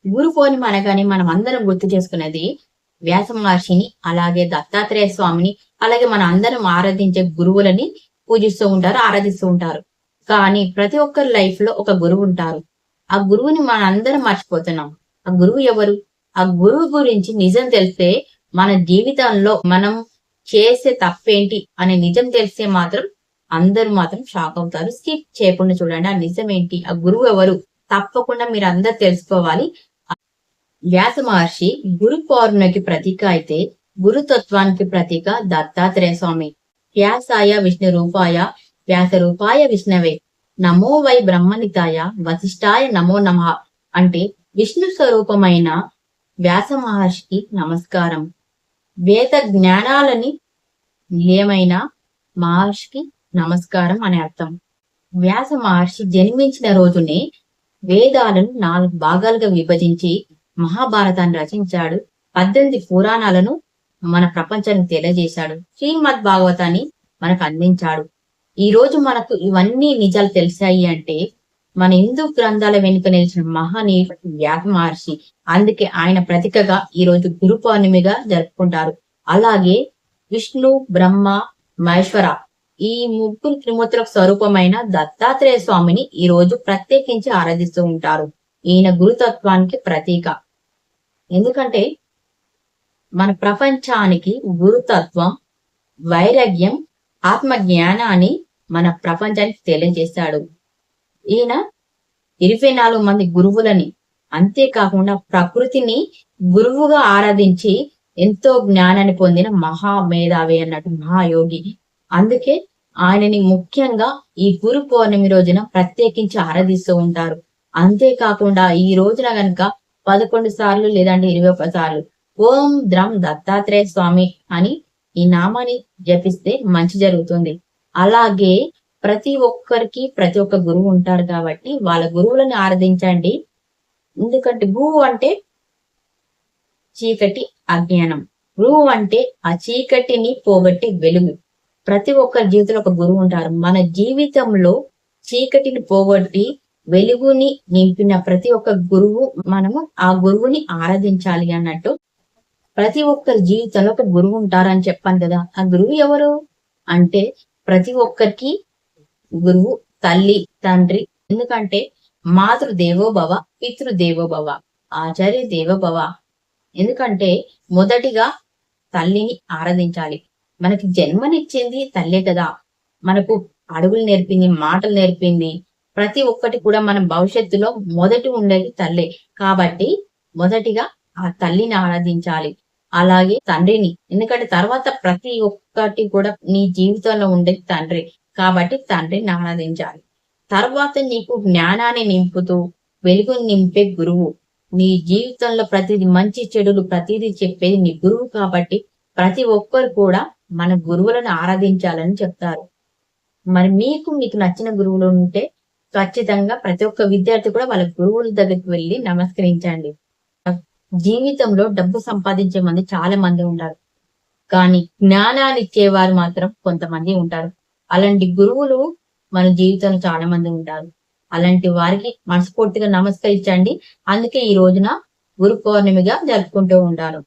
గురు పౌర్ణిమ అనగానే మనం అందరం గుర్తు చేసుకునేది వ్యాస మహర్షిని, అలాగే దత్తాత్రేయ స్వామిని, అలాగే మన అందరం ఆరాధించే గురువులని పూజిస్తూ ఉంటారు, ఆరాధిస్తూ ఉంటారు. కానీ ప్రతి ఒక్కరి లైఫ్ లో ఒక గురువు ఉంటారు. ఆ గురువుని మన అందరం మర్చిపోతున్నాం. ఆ గురువు ఎవరు? ఆ గురువు గురించి నిజం తెలిస్తే మన జీవితంలో మనం చేసే తప్పేంటి అనే నిజం తెలిస్తే మాత్రం అందరూ మాత్రం షాక్ అవుతారు. స్కిప్ చేయకుండా చూడండి. ఆ నిజం ఏంటి, ఆ గురువు ఎవరు, తప్పకుండా మీరు అందరు తెలుసుకోవాలి. వ్యాస మహర్షి గురు పౌర్ణమికి ప్రతీక అయితే, గురుతత్వానికి ప్రతీక దత్తాత్రేయ స్వామి. వ్యాసాయ విష్ణు రూపాయ వ్యాస రూపాయ విష్ణవే నమో వై బ్రహ్మనితాయ వశిష్ఠాయ నమో నమః అంటే విష్ణు స్వరూపమైన వ్యాస మహర్షికి నమస్కారం. వేద జ్ఞానాలని నిలయమైన మహర్షికి నమస్కారం అని అర్థం. వ్యాస మహర్షి జన్మించిన రోజునే వేదాలను 4 భాగాలుగా విభజించి మహాభారతాన్ని రచించాడు. 18 పురాణాలను మన ప్రపంచానికి తెలియజేశాడు. శ్రీమద్ భాగవతాన్ని మనకు అందించాడు. ఈ రోజు మనకు ఇవన్నీ నిజాలు తెలిసాయి అంటే మన హిందూ గ్రంథాల వెనుక నిలిచిన మహనీయుడు వ్యాస మహర్షి. అందుకే ఆయన ప్రతీకగా ఈ రోజు గురు పౌర్ణమిగా జరుపుకుంటారు. అలాగే విష్ణు, బ్రహ్మ, మహేశ్వర ఈ ముగ్గురు త్రిమూర్తులకు స్వరూపమైన దత్తాత్రేయ స్వామిని ఈ రోజు ప్రత్యేకించి ఆరాధిస్తూ ఉంటారు. ఈయన గురుతత్వానికి ప్రతీక. ఎందుకంటే మన ప్రపంచానికి గురుతత్వం, వైరాగ్యం, ఆత్మ జ్ఞానాన్ని మన ప్రపంచానికి తెలియజేశాడు. ఈయన 24 మంది గురువులని, అంతేకాకుండా ప్రకృతిని గురువుగా ఆరాధించి ఎంతో జ్ఞానాన్ని పొందిన మహామేధావి అన్నట్టు, మహాయోగి. అందుకే ఆయనని ముఖ్యంగా ఈ గురు పౌర్ణమి రోజున ప్రత్యేకించి ఆరాధిస్తూ ఉంటారు. అంతేకాకుండా ఈ రోజున గనక 11 సార్లు లేదంటే 21 సార్లు ఓం ద్రం దత్తాత్రేయ స్వామి అని ఈ నామాన్ని జపిస్తే మంచి జరుగుతుంది. అలాగే ప్రతి ఒక్కరికి ప్రతి ఒక్క గురువు ఉంటారు కాబట్టి వాళ్ళ గురువులను ఆరాధించండి. ఎందుకంటే గురువు అంటే చీకటి, అజ్ఞానం. గురువు అంటే ఆ చీకటిని పోగొట్టి వెలుగు. ప్రతి ఒక్కరి జీవితంలో ఒక గురువు ఉంటారు. మన జీవితంలో చీకటిని పోగొట్టి వెలుగుని నింపిన ప్రతి ఒక్క గురువు, మనము ఆ గురువుని ఆరాధించాలి అన్నట్టు. ప్రతి ఒక్కరి జీవితంలో ఒక గురువు ఉంటారని చెప్పాను కదా. ఆ గురువు ఎవరు అంటే ప్రతి ఒక్కరికి గురువు తల్లి, తండ్రి. ఎందుకంటే మాతృదేవో భవ, పితృదేవో భవ, ఆచార్య దేవో భవ. ఎందుకంటే మొదటిగా తల్లిని ఆరాధించాలి. మనకి జన్మనిచ్చింది తల్లే కదా. మనకు అడుగులు నేర్పింది, మాటలు నేర్పింది. ప్రతి ఒక్కటి కూడా మన భవిష్యత్తులో మొదటి ఉండేది తల్లే. కాబట్టి మొదటిగా ఆ తల్లిని ఆరాధించాలి. అలాగే తండ్రిని, ఎందుకంటే తర్వాత ప్రతి ఒక్కటి కూడా నీ జీవితంలో ఉండేది తండ్రి. కాబట్టి తండ్రిని ఆరాధించాలి. తర్వాత నీకు జ్ఞానాన్ని నింపుతూ వెలుగుని నింపే గురువు. నీ జీవితంలో ప్రతిదీ మంచి చెడులు ప్రతిదీ చెప్పేది నీ గురువు. కాబట్టి ప్రతి ఒక్కరు కూడా మన గురువులను ఆరాధించాలని చెప్తారు. మరి మీకు నచ్చిన గురువులు ఉంటే ఖచ్చితంగా ప్రతి ఒక్క విద్యార్థి కూడా వాళ్ళ గురువుల దగ్గరికి వెళ్ళి నమస్కరించండి. జీవితంలో డబ్బు సంపాదించే మంది చాలా మంది ఉంటారు, కానీ జ్ఞానాన్ని ఇచ్చేవారు మాత్రం కొంతమంది ఉంటారు. అలాంటి గురువులు మన జీవితంలో చాలా మంది ఉంటారు. అలాంటి వారికి మనస్ఫూర్తిగా నమస్కరించండి. అందుకే ఈ రోజున గురు పౌర్ణమిగా జరుపుకుంటూ ఉంటారు.